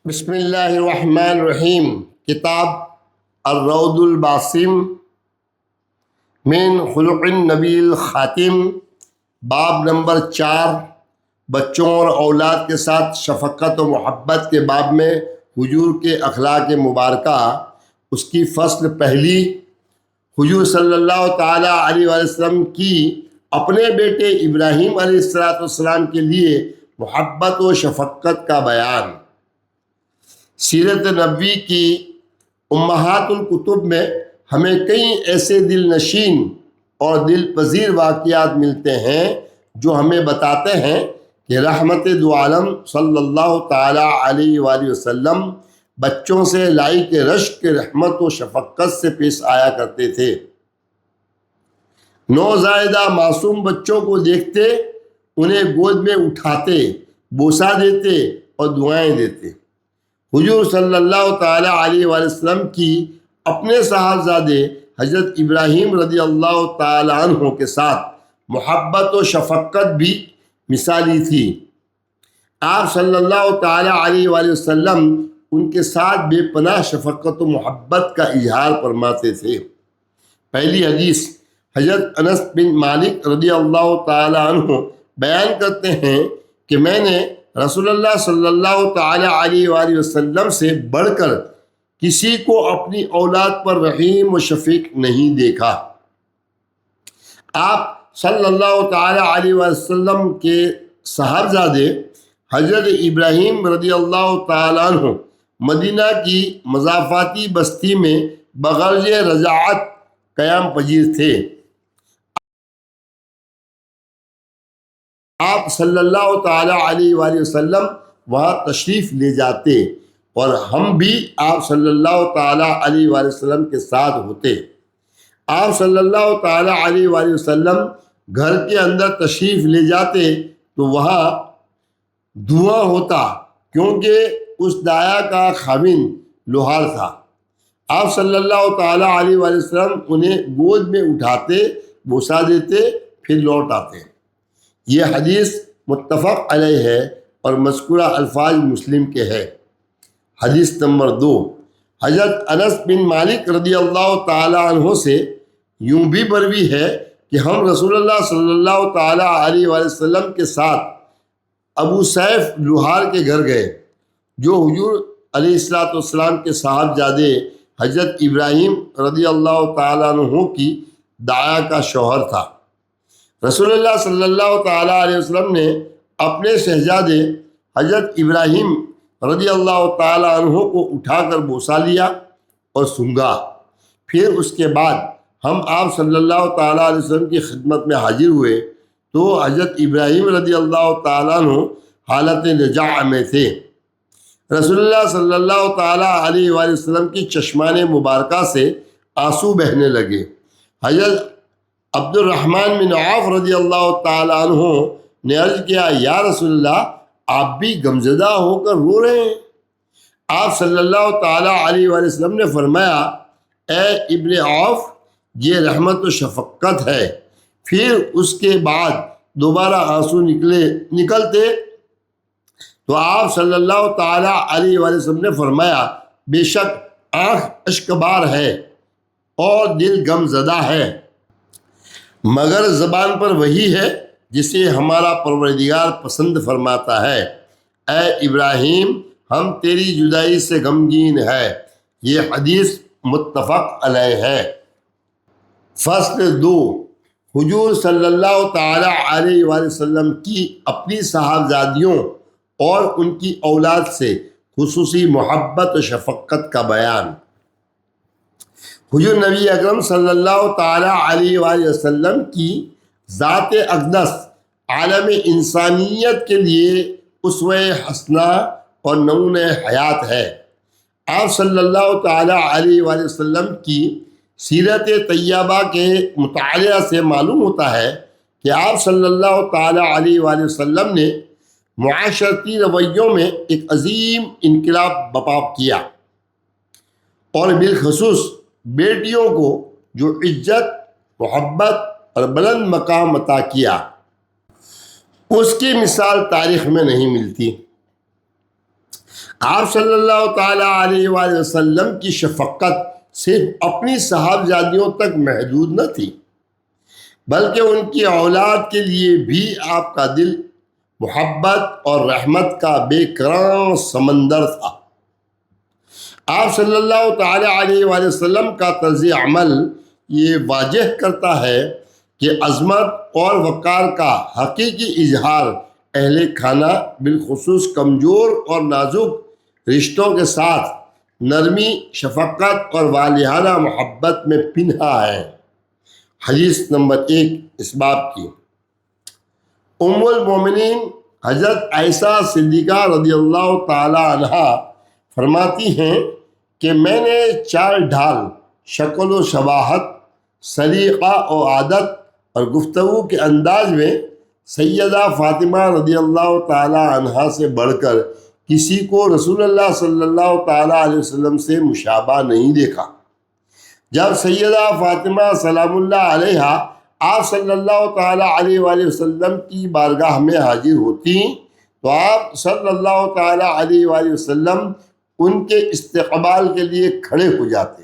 بسم اللہ الرحمن الرحیم۔ کتاب الروض الباسم من خلق النبی الخاتم، باب نمبر 4، بچوں اور اولاد کے ساتھ شفقت و محبت کے باب میں حضور کے اخلاق مبارکہ، اس کی فصل پہلی۔ حضور صلی اللہ تعالیٰ علیہ وآلہ وسلم کی اپنے بیٹے ابراہیم علیہ السلام کے لیے محبت و شفقت کا بیان۔ سیرت نبوی کی امہات الکتب میں ہمیں کئی ایسے دل نشین اور دل پذیر واقعات ملتے ہیں جو ہمیں بتاتے ہیں کہ رحمت دو عالم صلی اللہ تعالیٰ علیہ وآلہ وسلم بچوں سے لائق رشک رحمت و شفقت سے پیش آیا کرتے تھے۔ نوزائیدہ معصوم بچوں کو دیکھتے انہیں گود میں اٹھاتے، بوسہ دیتے اور دعائیں دیتے۔ حضور صلی اللہ تعالیٰ علیہ وآلہ وسلم کی اپنے صاحبزادے حضرت ابراہیم رضی اللہ تعالیٰ عنہ کے ساتھ محبت و شفقت بھی مثالی تھی۔ آپ صلی اللہ تعالیٰ علیہ وآلہ وسلم ان کے ساتھ بے پناہ شفقت و محبت کا اظہار فرماتے تھے۔ پہلی حدیث حضرت انس بن مالک رضی اللہ تعالیٰ عنہ بیان کرتے ہیں کہ میں نے رسول اللہ صلی اللہ تعالیٰ علیہ وآلہ وسلم سے بڑھ کر کسی کو اپنی اولاد پر رحیم و شفیق نہیں دیکھا۔ آپ صلی اللہ تعالیٰ علیہ وآلہ وسلم کے صاحبزادے حضرت ابراہیم رضی اللہ تعالیٰ عنہ مدینہ کی مضافاتی بستی میں بغرض رضاعت قیام پذیر تھے۔ آپ صلی اللہ تعالیٰ علیہ وآلہ وسلم وہاں تشریف لے جاتے اور ہم بھی آپ صلی اللہ تعالیٰ علیہ وآلہ وسلم کے ساتھ ہوتے۔ آپ صلی اللہ تعالیٰ علیہ وآلہ وسلم گھر کے اندر تشریف لے جاتے تو وہاں دھواں ہوتا، کیونکہ اس دایا کا خاوند لوہار تھا۔ آپ صلی اللہ تعالیٰ علیہ وآلہ وسلم انہیں گود میں اٹھاتے، بوسہ دیتے، پھر لوٹ آتے۔ یہ حدیث متفق علیہ ہے اور مذکورہ الفاظ مسلم کے ہے۔ حدیث نمبر 2، حضرت انس بن مالک رضی اللہ تعالیٰ عنہ سے یوں بھی مروی ہے کہ ہم رسول اللہ صلی اللہ تعالیٰ علیہ وآلہ وسلم کے ساتھ ابو سیف لوہار کے گھر گئے، جو حضور علیہ السلام کے صاحبزادے حضرت ابراہیم رضی اللہ تعالیٰ عنہ کی دایا کا شوہر تھا۔ رسول اللہ صلی اللہ تعالیٰ علیہ وسلم نے اپنے شہزادے حضرت ابراہیم رضی اللہ تعالیٰ عنہ کو اٹھا کر بوسہ لیا اور سونگھا۔ پھر اس کے بعد ہم آپ صلی اللہ تعالیٰ علیہ وسلم کی خدمت میں حاضر ہوئے تو حضرت ابراہیم رضی اللہ تعالیٰ عنہ حالت نجاع میں تھے۔ رسول اللہ صلی اللہ تعالیٰ علیہ وآلہ وسلم کی چشمان مبارکہ سے آنسو بہنے لگے۔ حضرت عبد الرحمن بن عوف رضی اللہ تعالیٰ عنہ نے عرض کیا، یا رسول اللہ، آپ بھی غمزدہ ہو کر رو رہے ہیں؟ آپ صلی اللہ تعالیٰ علیہ وآلہ وسلم نے فرمایا، اے ابن عوف، یہ رحمت و شفقت ہے۔ پھر اس کے بعد دوبارہ آنسو نکلتے تو آپ صلی اللہ تعالیٰ علیہ وآلہ وسلم نے فرمایا، بے شک آنکھ اشکبار ہے اور دل غم زدہ ہے، مگر زبان پر وہی ہے جسے ہمارا پروردگار پسند فرماتا ہے۔ اے ابراہیم، ہم تیری جدائی سے غمگین ہے۔ یہ حدیث متفق علیہ ہے۔ فصل 2، حضور صلی اللہ تعالیٰ علیہ وآلہ وسلم کی اپنی صاحبزادیوں اور ان کی اولاد سے خصوصی محبت و شفقت کا بیان۔ حضور نبی اکرم صلی اللہ تعالیٰ علیہ وآلہ وسلم کی ذات اقدس عالم انسانیت کے لیے اسوہ حسنہ اور نمونہ حیات ہے۔ آپ صلی اللہ تعالیٰ علیہ وآلہ وسلم کی سیرت طیبہ کے مطالعہ سے معلوم ہوتا ہے کہ آپ صلی اللہ تعالیٰ علیہ وآلہ وسلم نے معاشرتی رویوں میں ایک عظیم انقلاب برپا کیا، اور بالخصوص بیٹیوں کو جو عزت، محبت اور بلند مقام عطا کیا، اس کی مثال تاریخ میں نہیں ملتی۔ آپ صلی اللہ تعالیٰ علیہ وآلہ وسلم کی شفقت صرف اپنی صاحبزادیوں تک محدود نہ تھی، بلکہ ان کی اولاد کے لیے بھی آپ کا دل محبت اور رحمت کا بے کران سمندر تھا۔ آپ صلی اللہ تعالیٰ علیہ وآلہ وسلم کا طرز عمل یہ واضح کرتا ہے کہ عظمت اور وقار کا حقیقی اظہار اہل خانہ بالخصوص کمزور اور نازک رشتوں کے ساتھ نرمی، شفقت اور والہانہ محبت میں پنہا ہے۔ حدیث نمبر 1 اس باب کی۔ ام المومنین حضرت عائشہ صدیقہ رضی اللہ تعالی عنہا فرماتی ہیں کہ میں نے چال ڈھال، شکل و شباہت، سلیقہ و عادت اور گفتگو کے انداز میں سیدہ فاطمہ رضی اللہ تعالی عنہا سے بڑھ کر کسی کو رسول اللہ صلی اللہ تعالی علیہ وسلم سے مشابہ نہیں دیکھا۔ جب سیدہ فاطمہ سلام اللہ علیہا آپ صلی اللہ تعالی علیہ وآلہ وسلم کی بارگاہ میں حاضر ہوتی تو آپ صلی اللہ تعالی علیہ وآلہ وسلم ان کے استقبال کے لیے کھڑے ہو جاتے،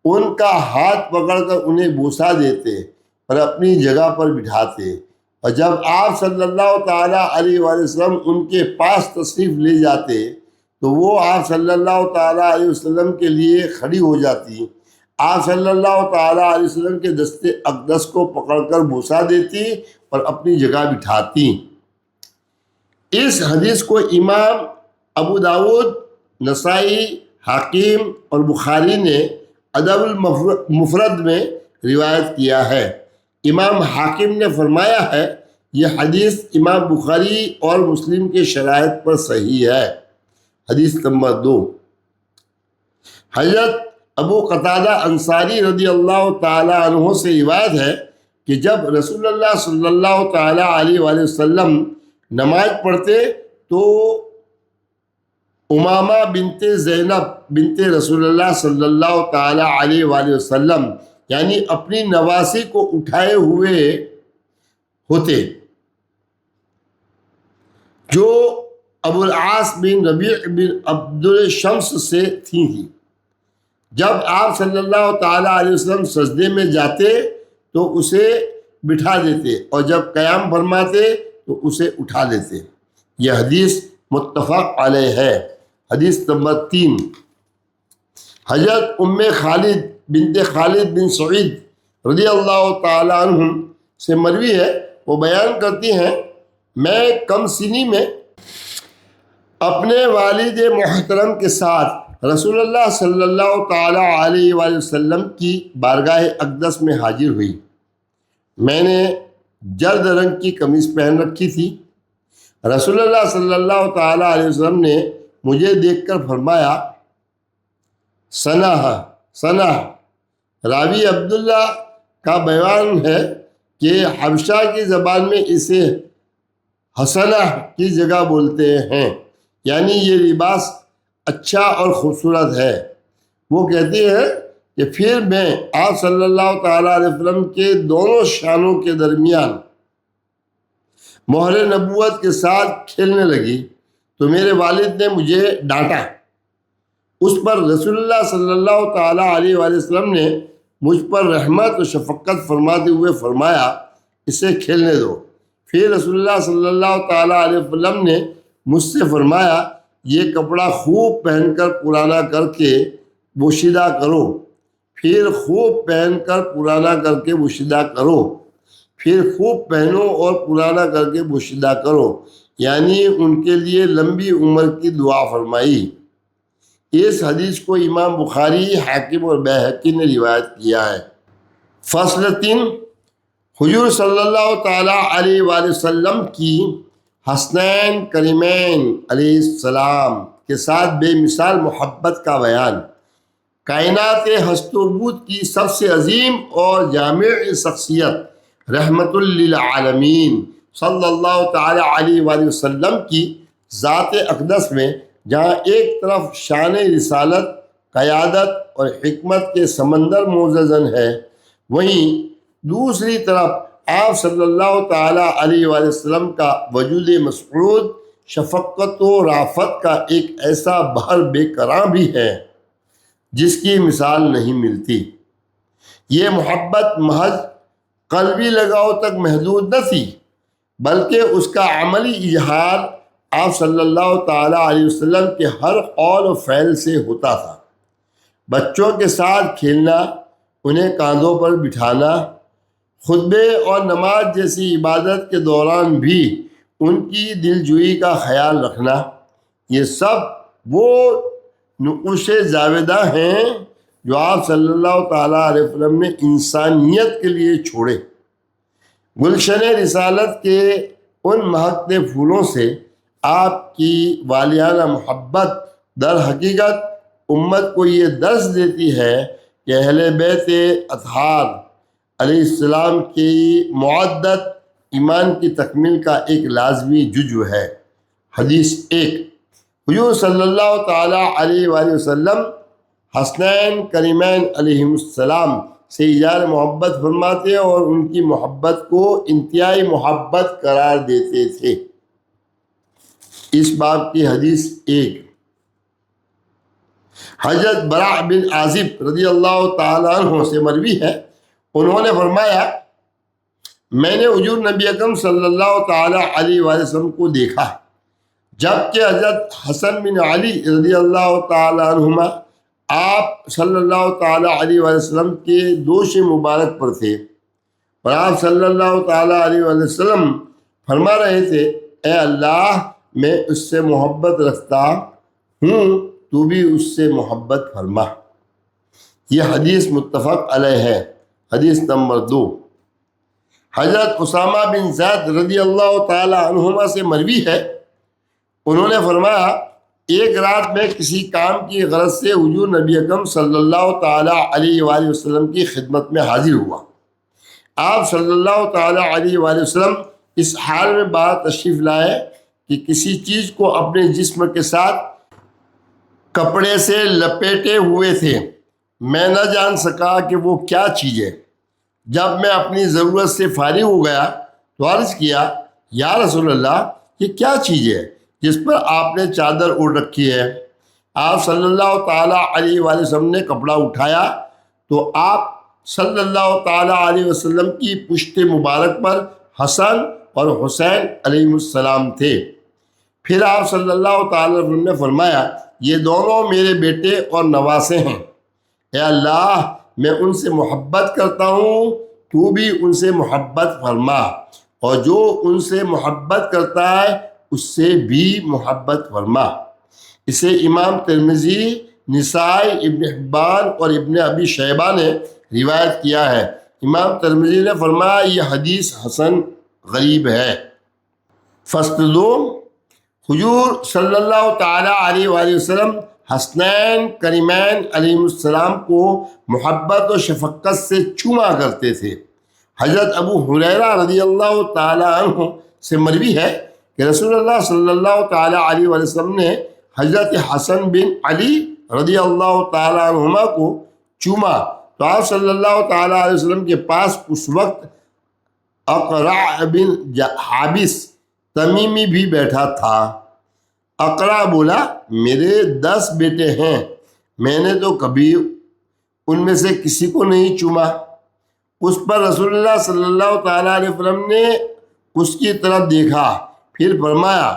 ان کا ہاتھ پکڑ کر انہیں بوسہ دیتے اور اپنی جگہ پر بٹھاتے، اور جب آپ صلی اللہ تعالیٰ علیہ وآلہ وسلم ان کے پاس تشریف لے جاتے تو وہ آپ صلی اللہ تعالیٰ علیہ وسلم کے لیے کھڑی ہو جاتی، آپ صلی اللہ تعالیٰ علیہ وسلم کے دست اقدس کو پکڑ کر بوسہ دیتی اور اپنی جگہ بٹھاتی۔ اس حدیث کو امام ابو داود، نسائی، حاکم اور بخاری نے ادب المفرد میں روایت کیا ہے۔ امام حاکم نے فرمایا ہے یہ حدیث امام بخاری اور مسلم کے شرائط پر صحیح ہے۔ حدیث نمبر 2، حضرت ابو قتادہ انصاری رضی اللہ تعالی عنہ سے روایت ہے کہ جب رسول اللہ صلی اللہ تعالی علیہ وآلہ وسلم نماز پڑھتے تو امامہ بنت زینب بنت رسول اللہ صلی اللہ تعالی علیہ وآلہ وسلم یعنی اپنی نواسی کو اٹھائے ہوئے ہوتے، جو ابو العاص بن ربیع بن عبد الشمس سے تھیں۔ جب آپ صلی اللہ تعالی علیہ وسلم سجدے میں جاتے تو اسے بٹھا دیتے اور جب قیام فرماتے تو اسے اٹھا لیتے۔ یہ حدیث متفق علیہ ہے۔ حدیث نمبر 3، حضرت ام خالد بنت خالد بن سعید رضی اللہ تعالی عنہ سے مروی ہے، وہ بیان کرتی ہیں میں کم سنی میں اپنے والد محترم کے ساتھ رسول اللہ صلی اللہ تعالی علیہ وآلہ وسلم کی بارگاہ اقدس میں حاضر ہوئی۔ میں نے جرد رنگ کی قمیص پہن رکھی تھی۔ رسول اللہ صلی اللہ تعالی علیہ وسلم نے مجھے دیکھ کر فرمایا ثنا۔ راوی عبداللہ کا بیان ہے کہ حبشہ کی زبان میں اسے حسنہ کی جگہ بولتے ہیں، یعنی یہ لباس اچھا اور خوبصورت ہے۔ وہ کہتی ہے کہ پھر میں آپ صلی اللہ تعالیٰ علیہ وسلم کے دونوں شانوں کے درمیان مہر نبوت کے ساتھ کھیلنے لگی تو میرے والد نے مجھے ڈانٹا۔ اس پر رسول اللہ صلی اللہ تعالیٰ علیہ وآلہ وسلم نے مجھ پر رحمت و شفقت فرماتے ہوئے فرمایا اسے کھیلنے دو۔ پھر رسول اللہ صلی اللہ تعالیٰ علیہ وسلم نے مجھ سے فرمایا یہ کپڑا خوب پہن کر پرانا کر کے پوشیدہ کرو، پھر خوب پہن کر پرانا کر کے پوشیدہ کرو، پھر خوب پہنو اور پرانا کر کے پوشیدہ کرو، یعنی ان کے لیے لمبی عمر کی دعا فرمائی۔ اس حدیث کو امام بخاری، حاکم اور بیہقی نے روایت کیا ہے۔ فصل 3، حضور صلی اللہ تعالیٰ علیہ وآلہ وسلم کی حسنین کریمین علیہ السلام کے ساتھ بے مثال محبت کا بیان۔ کائنات ہست و بود کی سب سے عظیم اور جامع شخصیت رحمت للعالمین صلی اللہ تعالیٰ علیہ وآلہ وسلم کی ذات اقدس میں جہاں ایک طرف شان رسالت، قیادت اور حکمت کے سمندر موززن ہے، وہیں دوسری طرف آپ صلی اللہ تعالیٰ علیہ وآلہ وسلم کا وجود مسعود، شفقت و رافت کا ایک ایسا بحر بے کراں بھی ہے جس کی مثال نہیں ملتی۔ یہ محبت محض قلبی لگاؤ تک محدود نہ تھی، بلکہ اس کا عملی اظہار آپ صلی اللہ تعالیٰ علیہ وسلم کے ہر قول و فعل سے ہوتا تھا۔ بچوں کے ساتھ کھیلنا، انہیں کاندھوں پر بٹھانا، خطبے اور نماز جیسی عبادت کے دوران بھی ان کی دلجوئی کا خیال رکھنا، یہ سب وہ نقوش زاویدہ ہیں جو آپ صلی اللہ تعالیٰ علیہ وسلم نے انسانیت کے لیے چھوڑے۔ گلشن رسالت کے ان مہکتے پھولوں سے آپ کی والیانہ محبت در حقیقت امت کو یہ درس دیتی ہے کہ اہل بیت اطہار علیہ السلام کی معدت ایمان کی تکمیل کا ایک لازمی جزو ہے۔ حدیث 1، حضور صلی اللہ تعالیٰ علیہ وآلہ وسلم حسنین کریمین علیہ السلام سے اظہار محبت فرماتے اور ان کی محبت کو انتہائی محبت قرار دیتے تھے۔ اس باب کی حدیث 1، حضرت براء بن عازب رضی اللہ تعالیٰ عنہ سے مروی ہے، انہوں نے فرمایا میں نے حضور نبی اکرم صلی اللہ تعالیٰ علیہ وآلہ وسلم کو دیکھا جبکہ حضرت حسن بن علی رضی اللہ تعالیٰ عنہما آپ صلی اللہ تعالیٰ علیہ وآلہ وسلم کے دوش مبارک پر تھے، اور آپ صلی اللہ تعالیٰ علیہ وآلہ وسلم فرما رہے تھے اے اللہ میں اس سے محبت رکھتا ہوں، تو بھی اس سے محبت فرما۔ یہ حدیث متفق علیہ ہے۔ حدیث نمبر 2، حضرت اسامہ بن زید رضی اللہ تعالیٰ عنہما سے مروی ہے، انہوں نے فرمایا ایک رات میں کسی کام کی غرض سے حضور نبی اکرم صلی اللہ تعالیٰ علیہ وآلہ وسلم کی خدمت میں حاضر ہوا۔ آپ صلی اللہ تعالیٰ علیہ وآلہ وسلم اس حال میں باہر تشریف لائے کہ کسی چیز کو اپنے جسم کے ساتھ کپڑے سے لپیٹے ہوئے تھے۔ میں نہ جان سکا کہ وہ کیا چیز ہے۔ جب میں اپنی ضرورت سے فارغ ہو گیا تو عرض کیا یا رسول اللہ یہ کیا چیز ہے جس پر آپ نے چادر اوڑھ رکھی ہے؟ آپ صلی اللہ تعالیٰ علیہ وآلہ وسلم نے کپڑا اٹھایا تو آپ صلی اللہ تعالیٰ علیہ وسلم کی پشت مبارک پر حسن اور حسین علیہ السلام تھے۔ پھر آپ صلی اللہ تعالیٰ علیہ وسلم نے فرمایا یہ دونوں میرے بیٹے اور نواسے ہیں، اے اللہ میں ان سے محبت کرتا ہوں، تو بھی ان سے محبت فرما، اور جو ان سے محبت کرتا ہے اس سے بھی محبت فرما۔ اسے امام ترمذی، نسائی، ابن حبان اور ابن ابی شیبہ نے روایت کیا ہے۔ امام ترمذی نے فرمایا یہ حدیث حسن غریب ہے۔ فصل 2، حضور صلی اللہ تعالیٰ علیہ وآلہ وسلم حسنین کریمین علیہ السلام کو محبت و شفقت سے چوما کرتے تھے۔ حضرت ابو ہریرہ رضی اللہ تعالیٰ عنہ سے مروی ہے کہ رسول اللہ صلی اللہ تعالیٰ علیہ وآلہ وسلم نے حضرت حسن بن علی رضی اللہ تعالیٰ عنہما کو چوما تو آپ صلی اللہ تعالیٰ علیہ وسلم کے پاس اس وقت اقرع بن حابس تمیمی بھی بیٹھا تھا۔ اقرع بولا میرے 10 بیٹے ہیں، میں نے تو کبھی ان میں سے کسی کو نہیں چوما۔ اس پر رسول اللہ صلی اللہ تعالیٰ علیہ وسلم نے اس کی طرف دیکھا، پھر فرمایا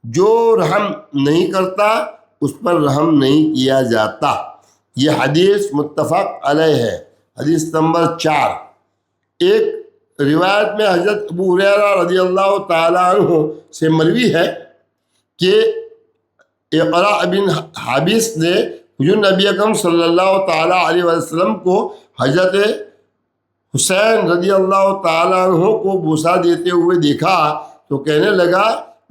جو رحم نہیں کرتا اس پر رحم نہیں کیا جاتا۔ یہ حدیث متفق علیہ ہے۔ حدیث نمبر 4، ایک روایت میں حضرت ابو ہریرہ رضی اللہ تعالیٰ عنہ سے مروی ہے کہ اقرع بن حابس نے حضور نبی اکرم صلی اللہ تعالیٰ علیہ وسلم کو حضرت حسین رضی اللہ تعالیٰ عنہ کو بوسہ دیتے ہوئے دیکھا تو کہنے لگا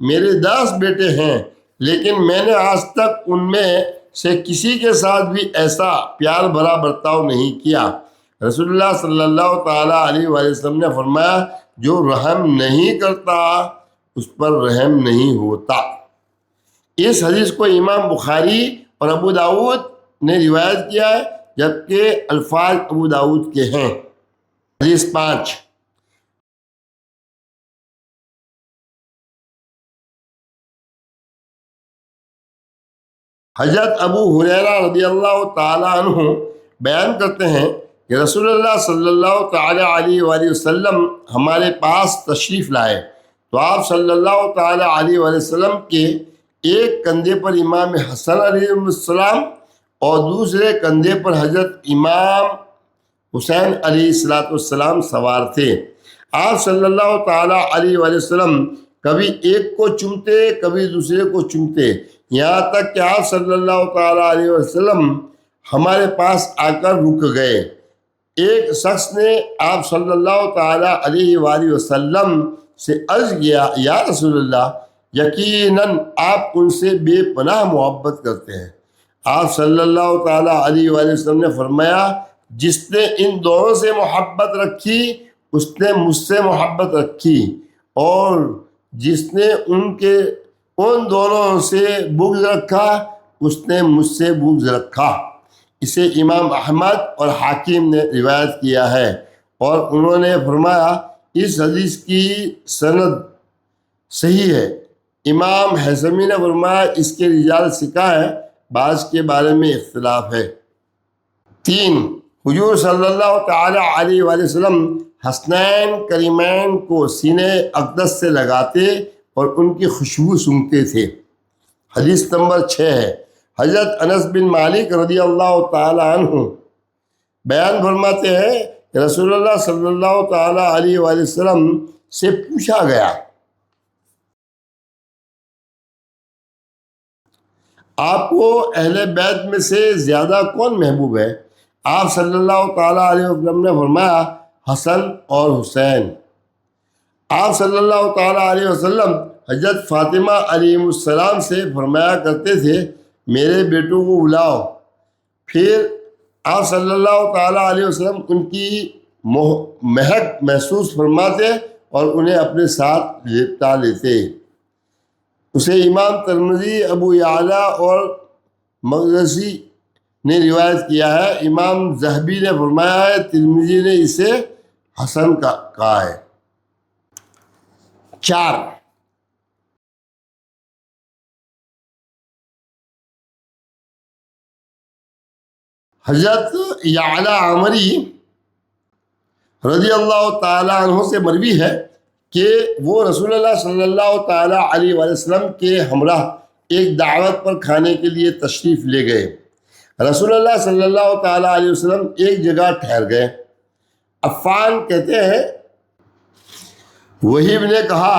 میرے 10 بیٹے ہیں، لیکن میں نے آج تک ان میں سے کسی کے ساتھ بھی ایسا پیار بھرا برتاؤ نہیں کیا۔ رسول اللہ صلی اللہ تعالیٰ علیہ وآلہ وسلم نے فرمایا جو رحم نہیں کرتا اس پر رحم نہیں ہوتا۔ اس حدیث کو امام بخاری اور ابو داود نے روایت کیا ہے، جبکہ الفاظ ابو داود کے ہیں۔ حدیث 5، حضرت ابو ہریرہ رضی اللہ تعالیٰ عنہ بیان کرتے ہیں کہ رسول اللہ صلی اللہ تعالیٰ علیہ وآلہ وسلم ہمارے پاس تشریف لائے تو آپ صلی اللہ تعالیٰ علیہ وآلہ وسلم کے ایک کندھے پر امام حسن علیہ السلام اور دوسرے کندھے پر حضرت امام حسین علیہ السلام سوار تھے۔ آپ صلی اللہ تعالیٰ علیہ وآلہ وسلم کبھی ایک کو چومتے کبھی دوسرے کو چومتے، یہاں تک کہ آپ صلی اللہ تعالیٰ علیہ وسلم ہمارے پاس آ کر رک گئے۔ ایک شخص نے آپ صلی اللہ تعالیٰ علیہ وآلہ وسلم سے عرض کیا، یا رسول اللہ، یقیناً آپ ان سے بے پناہ محبت کرتے ہیں۔ آپ صلی اللہ تعالیٰ علیہ وآلہ وسلم نے فرمایا، جس نے ان دونوں سے محبت رکھی اس نے مجھ سے محبت رکھی، اور جس نے ان دونوں سے بغض رکھا اس نے مجھ سے بغض رکھا۔ اسے امام احمد اور حاکم نے روایت کیا ہے، اور انہوں نے فرمایا اس حدیث کی سند صحیح ہے۔ امام حیثمی نے فرمایا اس کے رجال ثقہ ہے، بعض کے بارے میں اختلاف ہے۔ 3، حضور صلی اللہ تعالی علیہ وآلہ وسلم حسنین کریمین کو سینے اقدس سے لگاتے اور ان کی خوشبو سونگھتے تھے۔ حدیث نمبر 6 ہے۔ حضرت انس بن مالک رضی اللہ تعالی عنہ بیان فرماتے ہیں کہ رسول اللہ صلی اللہ تعالی علیہ وآلہ وسلم سے پوچھا گیا، آپ کو اہل بیت میں سے زیادہ کون محبوب ہے؟ آپ صلی اللہ تعالیٰ علیہ وسلم نے فرمایا، حسن اور حسین۔ آپ صلی اللہ تعالیٰ علیہ وسلم حضرت فاطمہ علیہ السلام سے فرمایا کرتے تھے، میرے بیٹوں کو بلاؤ۔ پھر آپ صلی اللہ تعالیٰ علیہ وسلم ان کی مہک محسوس فرماتے اور انہیں اپنے ساتھ لپٹا لیتے۔ اسے امام ترمذی، ابو یعلا اور مغرسی نے روایت کیا ہے۔ امام ذہبی نے فرمایا ہے، ترمذی نے اسے حسن کہا ہے۔ 4، حضرت یعلا عمری رضی اللہ تعالیٰ عنہ سے مروی ہے کہ وہ رسول اللہ صلی اللہ تعالیٰ علیہ وآلہ وسلم کے ہمراہ ایک دعوت پر کھانے کے لیے تشریف لے گئے۔ رسول اللہ صلی اللہ تعالیٰ علیہ وسلم ایک جگہ ٹھہر گئے۔ عفان کہتے ہیں، وہیب نے کہا،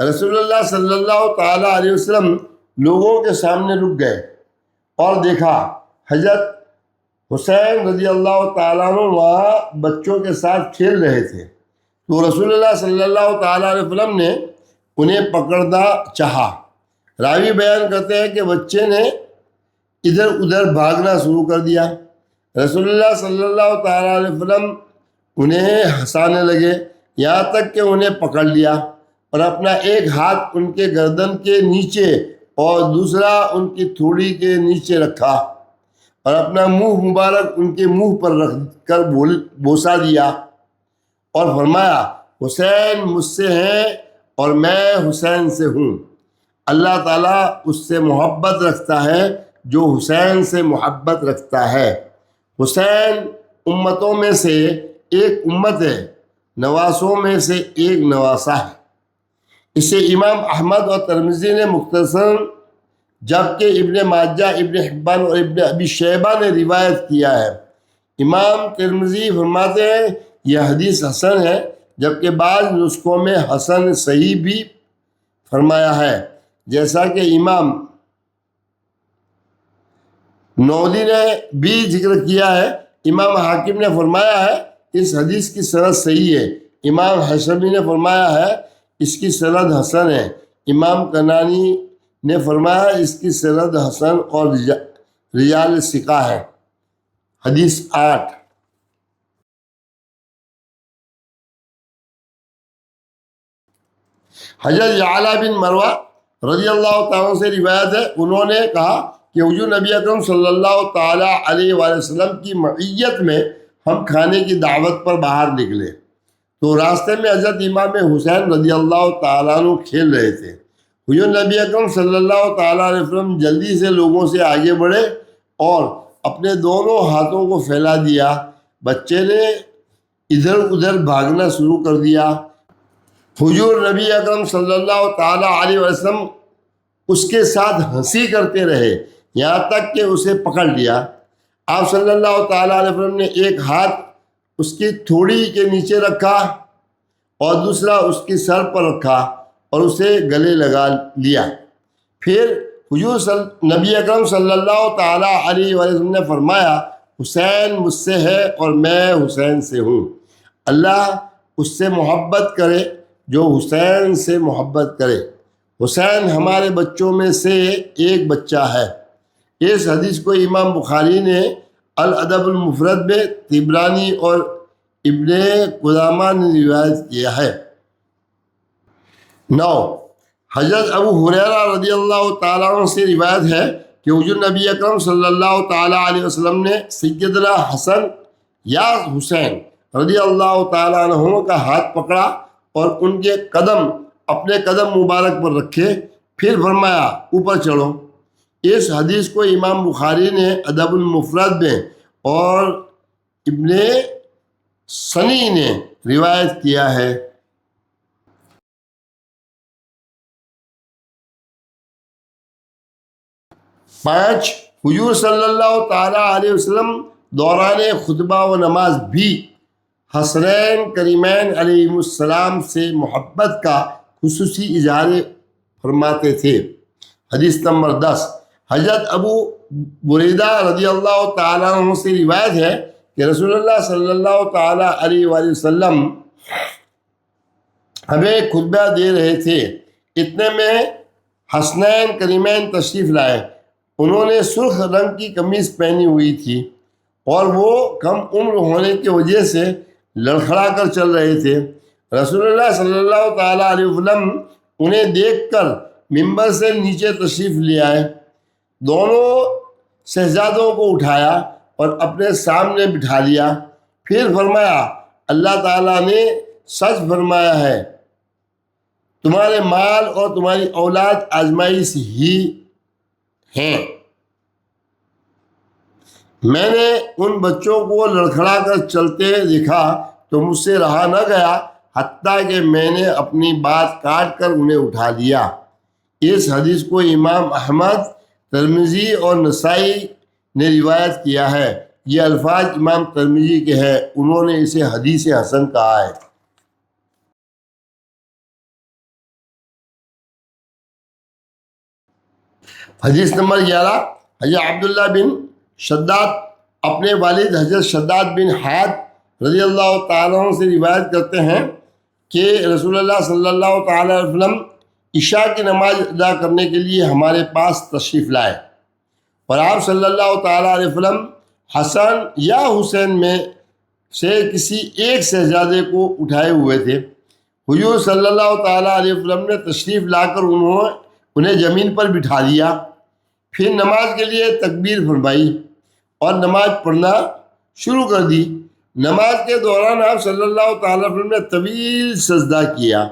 رسول اللہ صلی اللہ تعالیٰ علیہ وسلم لوگوں کے سامنے رک گئے اور دیکھا حضرت حسین رضی اللہ تعالیٰ عنہ وہاں بچوں کے ساتھ کھیل رہے تھے، تو رسول اللہ صلی اللہ تعالیٰ علیہ وسلم نے انہیں پکڑنا چاہا۔ راوی بیان کرتے ہیں کہ بچے نے ادھر ادھر بھاگنا شروع کر دیا۔ رسول اللہ صلی اللہ تعالیٰ علیہ وسلم انہیں ہنسانے لگے، یہاں تک کہ انہیں پکڑ لیا اور اپنا ایک ہاتھ ان کے گردن کے نیچے اور دوسرا ان کی تھوڑی کے نیچے رکھا اور اپنا منہ مبارک ان کے منہ پر رکھ کر بوسہ دیا اور فرمایا، حسین مجھ سے ہیں اور میں حسین سے ہوں۔ اللہ تعالیٰ اس سے محبت رکھتا ہے جو حسین سے محبت رکھتا ہے۔ حسین امتوں میں سے ایک امت ہے، نواسوں میں سے ایک نواسہ ہے۔ اسے امام احمد اور ترمذی نے مختصر، جبکہ ابن ماجہ، ابن حبان اور ابن ابی شیبہ نے روایت کیا ہے۔ امام ترمذی فرماتے ہیں یہ حدیث حسن ہے، جبکہ بعض نسخوں میں حسن صحیح بھی فرمایا ہے، جیسا کہ امام نووی نے بھی ذکر کیا ہے۔ امام حاکم نے فرمایا ہے اس حدیث کی سند صحیح ہے۔ امام حیثمی نے فرمایا ہے اس کی سند حسن ہے۔ امام کنانی نے فرمایا اس کی سند حسن اور رجال ثقہ ہے۔ حدیث 8، حضرت یعلا بن مروہ رضی اللہ تعالیٰ سے روایت ہے، انہوں نے کہا کہ حضور نبی اکرم صلی اللہ تعالیٰ علیہ وآلہ وسلم کی معیت میں ہم کھانے کی دعوت پر باہر نکلے تو راستے میں حضرت امام حسین رضی اللہ تعالیٰ عنہ کھیل رہے تھے۔ حضور نبی اکرم صلی اللہ تعالیٰ علیہ وسلم جلدی سے لوگوں سے آگے بڑھے اور اپنے دونوں ہاتھوں کو پھیلا دیا۔ بچے نے ادھر ادھر بھاگنا شروع کر دیا۔ حضور نبی اکرم صلی اللہ تعالیٰ علیہ وسلم اس کے ساتھ ہنسی کرتے رہے یہاں تک کہ اسے پکڑ لیا۔ آپ صلی اللہ تعالیٰ علیہ وسلم نے ایک ہاتھ اس کی تھوڑی کے نیچے رکھا اور دوسرا اس کی سر پر رکھا اور اسے گلے لگا لیا۔ پھر حضور نبی اکرم صلی اللہ تعالیٰ علیہ وسلم نے فرمایا، حسین مجھ سے ہے اور میں حسین سے ہوں۔ اللہ اس سے محبت کرے جو حسین سے محبت کرے۔ حسین ہمارے بچوں میں سے ایک بچہ ہے۔ اس حدیث کو امام بخاری نے الادب المفرد میں، طبرانی اور ابن قدامہ نے روایت کیا ہے۔ 9، حضرت ابو ہریرہ رضی اللہ تعالیٰ عنہ سے روایت ہے کہ حضور نبی اکرم صلی اللہ تعالیٰ علیہ وسلم نے سیدنا حسن یا حسین رضی اللہ تعالیٰ عنہ کا ہاتھ پکڑا اور ان کے قدم اپنے قدم مبارک پر رکھے، پھر فرمایا اوپر چڑھو۔ اس حدیث کو امام بخاری نے ادب المفرد میں اور ابن سنی نے روایت کیا ہے۔ 5، حضور صلی اللہ تعالیٰ علیہ وسلم دوران خطبہ و نماز بھی حسنین کریمین علیہ السلام سے محبت کا خصوصی اظہار فرماتے تھے۔ حدیث نمبر 10، حضرت ابو بریدہ رضی اللہ تعالیٰ عنہ سے روایت ہے کہ رسول اللہ صلی اللہ تعالیٰ علیہ وآلہ وسلم ہمیں خطبہ دے رہے تھے، اتنے میں حسنین کریمین تشریف لائے۔ انہوں نے سرخ رنگ کی قمیض پہنی ہوئی تھی اور وہ کم عمر ہونے کی وجہ سے لڑکھڑا کر چل رہے تھے۔ رسول اللہ صلی اللہ تعالیٰ علیہ وسلم انہیں دیکھ کر ممبر سے نیچے تشریف لے آئے، دونوں شہزادوں کو اٹھایا اور اپنے سامنے بٹھا لیا، پھر فرمایا اللہ تعالیٰ نے سچ فرمایا ہے، تمہارے مال اور تمہاری اولاد آزمائش ہی ہیں۔ میں نے ان بچوں کو لڑکھڑا کر چلتے دیکھا تو مجھ سے رہا نہ گیا، حتیٰ کہ میں نے اپنی بات کاٹ کر انہیں اٹھا لیا۔ اس حدیث کو امام احمد، ترمذی اور نسائی نے روایت کیا ہے۔ یہ الفاظ امام ترمذی کے ہیں، انہوں نے اسے حدیث حسن کہا ہے۔ حدیث نمبر 11، حضرت عبداللہ بن شداد اپنے والد حضرت شداد بن حاد رضی اللہ تعالیٰ عنہ سے روایت کرتے ہیں کہ رسول اللہ صلی اللہ تعالیٰ علیہ وسلم عشاء کی نماز ادا کرنے کے لیے ہمارے پاس تشریف لائے اور آپ صلی اللہ تعالیٰ علیہ وسلم حسن یا حسین میں سے کسی ایک شہزادے کو اٹھائے ہوئے تھے۔ حضور صلی اللہ تعالیٰ علیہ وسلم نے تشریف لا کر انہیں زمین پر بٹھا دیا، پھر نماز کے لیے تکبیر فرمائی اور نماز پڑھنا شروع کر دی۔ نماز کے دوران آپ صلی اللہ تعالیٰ علیہ وسلم نے طویل سجدہ کیا۔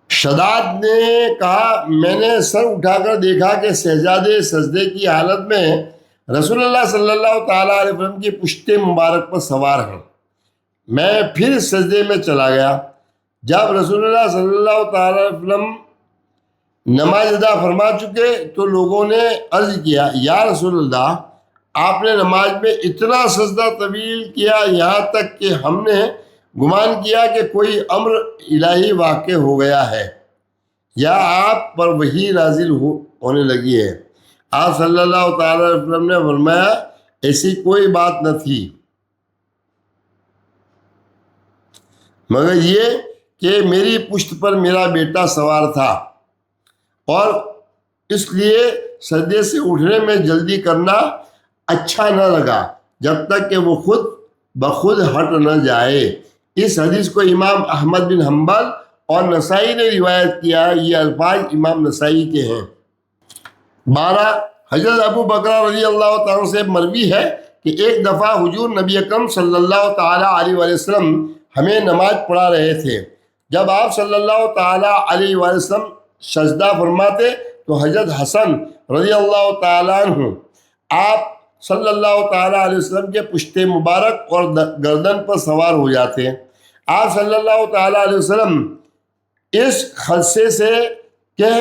شداد نے کہا میں نے سر اٹھا کر دیکھا کہ شہزادے سجدے کی حالت میں رسول اللہ صلی اللہ تعالیٰ علیہ وسلم کی پشت مبارک پر سوار ہیں۔ میں پھر سجدے میں چلا گیا۔ جب رسول اللہ صلی اللہ تعالیٰ علیہ وسلم نماز ادا فرما چکے تو لوگوں نے عرض کیا یا رسول اللہ، آپ نے نماز میں اتنا سجدہ طویل کیا یہاں تک کہ ہم نے گمان کیا کہ کوئی امر الہی واقع ہو گیا ہے یا آپ پر وحی نازل ہونے لگی ہے۔ آپ صلی اللہ تعالیٰ علیہ وسلم نے فرمایا ایسی کوئی بات نہ تھی مگر یہ کہ میری پشت پر میرا بیٹا سوار تھا اور اس لیے سجدے سے اٹھنے میں جلدی کرنا اچھا نہ لگا جب تک کہ وہ خود بخود ہٹ نہ جائے۔ اس حدیث کو امام احمد بن حنبل اور نسائی نے روایت کیا ہے۔ یہ الفاظ امام نسائی کے ہیں۔ 12، حضرت ابو بکر رضی اللہ تعالیٰ سے مروی ہے کہ ایک دفعہ حضور نبی اکرم صلی اللہ تعالیٰ علیہ وسلم ہمیں نماز پڑھا رہے تھے جب آپ صلی اللہ تعالیٰ علیہ وآلہ وسلم سجدہ فرماتے تو حضرت حسن رضی اللہ تعالیٰ عنہ آپ صلی اللہ تعالیٰ علیہ وسلم کے پشت مبارک اور گردن پر سوار ہو جاتے ہیں۔ آپ صلی اللہ تعالیٰ علیہ وسلم اس خدشے سے کہ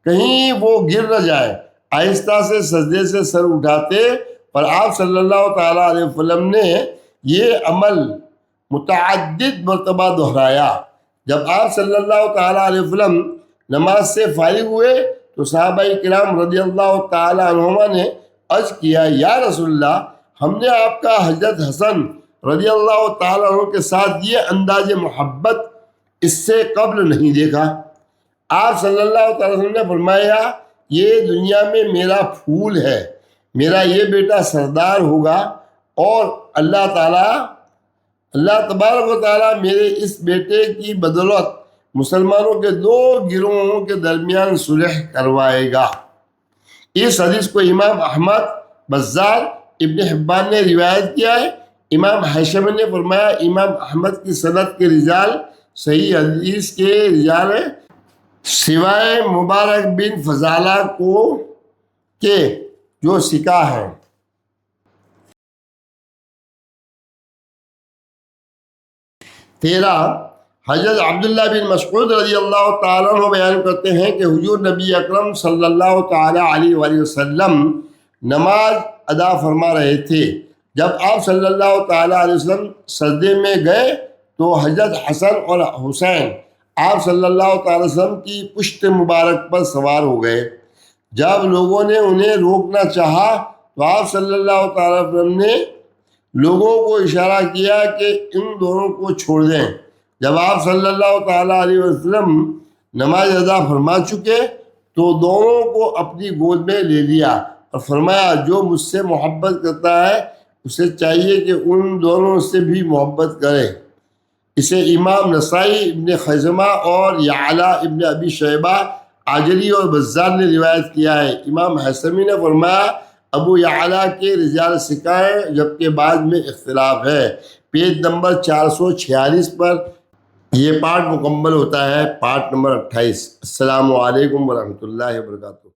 کہیں وہ گر نہ جائے آہستہ سے سجدے سے سر اٹھاتے، اور آپ صلی اللہ تعالیٰ علیہ وسلم نے یہ عمل متعدد مرتبہ دہرایا۔ جب آپ صلی اللہ تعالیٰ علیہ وسلم نماز سے فارغ ہوئے تو صحابہ کرام رضی اللہ تعالیٰ عنہما نے عرض کیا، یا رسول اللہ، ہم نے آپ کا حضرت حسن رضی اللہ تعالیٰ عنہ کے ساتھ یہ انداز محبت اس سے قبل نہیں دیکھا۔ آپ صلی اللہ تعالیٰ وسلم نے فرمایا، یہ دنیا میں میرا پھول ہے، میرا یہ بیٹا سردار ہوگا، اور اللہ تبارک و تعالیٰ میرے اس بیٹے کی بدولت مسلمانوں کے دو گروہوں کے درمیان صلح کروائے گا۔ اس حدیث کو امام احمد، بزار، ابن حبان نے روایت کیا ہے۔ امام حیثمی نے فرمایا، امام احمد کی سند کے رجال صحیح حدیث کے رجال ہیں سوائے مبارک بن فضالہ کو کہ جو سکا ہے۔ حضرت عبداللہ بن مسعود رضی اللہ تعالیٰ عنہ بیان کرتے ہیں کہ حضور نبی اکرم صلی اللہ تعالیٰ علیہ وآلہ وسلم نماز ادا فرما رہے تھے۔ جب آپ صلی اللہ تعالیٰ علیہ وسلم سجدے میں گئے تو حضرت حسن اور حسین آپ صلی اللہ تعالیٰ وسلم کی پشت مبارک پر سوار ہو گئے۔ جب لوگوں نے انہیں روکنا چاہا تو آپ صلی اللہ تعالیٰ وسلم نے لوگوں کو اشارہ کیا کہ ان دونوں کو چھوڑ دیں۔ جب آپ صلی اللہ تعالیٰ علیہ وسلم نماز ادا فرما چکے تو دونوں کو اپنی گود میں لے لیا اور فرمایا، جو مجھ سے محبت کرتا ہے اسے چاہیے کہ ان دونوں سے بھی محبت کرے۔ اسے امام نسائی، ابن خزیمہ اور یعلا ابن ابی شیبہ، عاجلی اور بزار نے روایت کیا ہے۔ امام حیثمی نے فرمایا، ابو یعلا کے رجال سکائے، جبکہ بعد میں اختلاف ہے۔ پیج نمبر 446 پر یہ پارٹ مکمل ہوتا ہے، پارٹ نمبر 28۔ السلام علیکم ورحمۃ اللہ وبرکاتہ۔